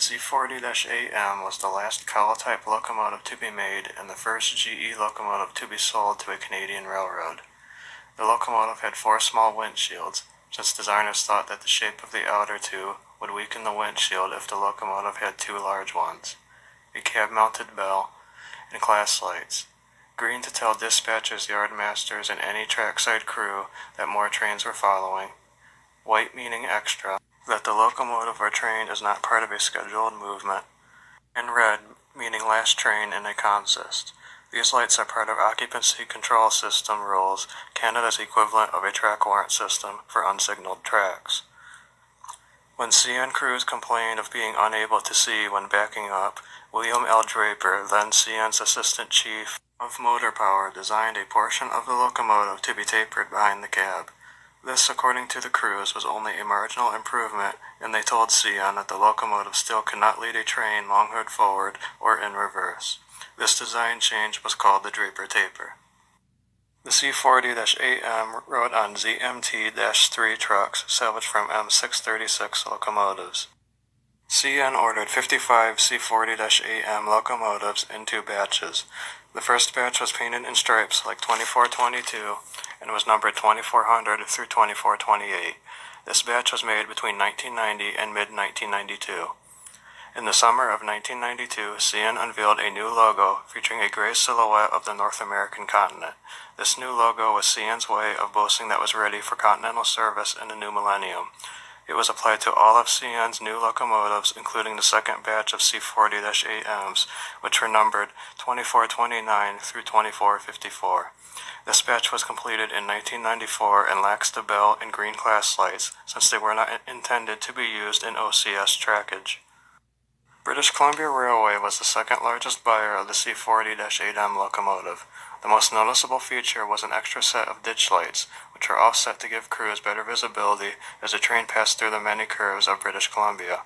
C40-8M was the last cowl-type locomotive to be made and the first GE locomotive to be sold to a Canadian railroad. The locomotive had 4 small windshields, since designers thought that the shape of the outer two would weaken the windshield if the locomotive had 2 large ones. A cab-mounted bell, and class lights. Green to tell dispatchers, yardmasters, and any trackside crew that more trains were following. White meaning extra, that the locomotive or train is not part of a scheduled movement. And red meaning last train in a consist. These lights are part of occupancy control system rules, Canada's equivalent of a track warrant system for unsignaled tracks. When CN crews complained of being unable to see when backing up, William L. Draper, then CN's assistant chief of motor power, designed a portion of the locomotive to be tapered behind the cab. This, according to the crews, was only a marginal improvement, and they told CN that the locomotive still could not lead a train long hood forward or in reverse. This design change was called the Draper taper. The C40-8M rode on ZMT-3 trucks salvaged from M636 locomotives. CN ordered 55 C40-8M locomotives in 2 batches. The first batch was painted in stripes like 2422 and was numbered 2400 through 2428. This batch was made between 1990 and mid-1992. In the summer of 1992, CN unveiled a new logo featuring a gray silhouette of the North American continent. This new logo was CN's way of boasting that was ready for continental service in the new millennium. It was applied to all of CN's new locomotives, including the second batch of C40-8Ms, which were numbered 2429 through 2454. This batch was completed in 1994 and lacks the bell and green class lights, since they were not intended to be used in OCS trackage. British Columbia Railway was the second largest buyer of the C40-8M locomotive. The most noticeable feature was an extra set of ditch lights, which were offset to give crews better visibility as the train passed through the many curves of British Columbia.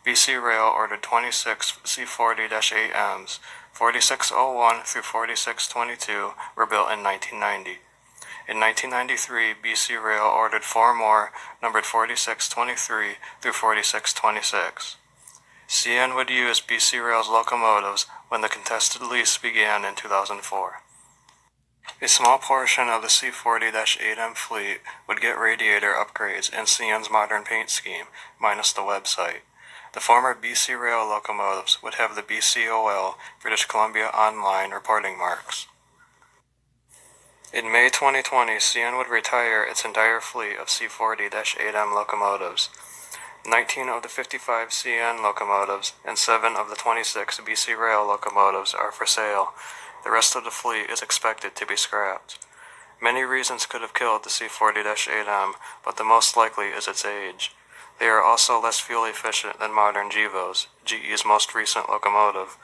BC Rail ordered 26 C40-8Ms. 4601 through 4622 were built in 1990. In 1993, BC Rail ordered 4 more, numbered 4623 through 4626. CN would use BC Rail's locomotives when the contested lease began in 2004. A small portion of the C40-8M fleet would get radiator upgrades in CN's modern paint scheme, minus the website. The former BC Rail locomotives would have the BCOL, British Columbia Online, reporting marks. In May 2020, CN would retire its entire fleet of C40-8M locomotives. 19 of the 55 CN locomotives and 7 of the 26 BC Rail locomotives are for sale. The rest of the fleet is expected to be scrapped. Many reasons could have killed the C40-8M, but the most likely is its age. They are also less fuel efficient than modern GEVOs, GE's most recent locomotive.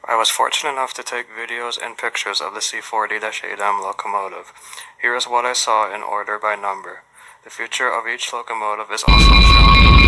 I was fortunate enough to take videos and pictures of the C40-8M locomotive. Here is what I saw in order by number. The future of each locomotive is also shown.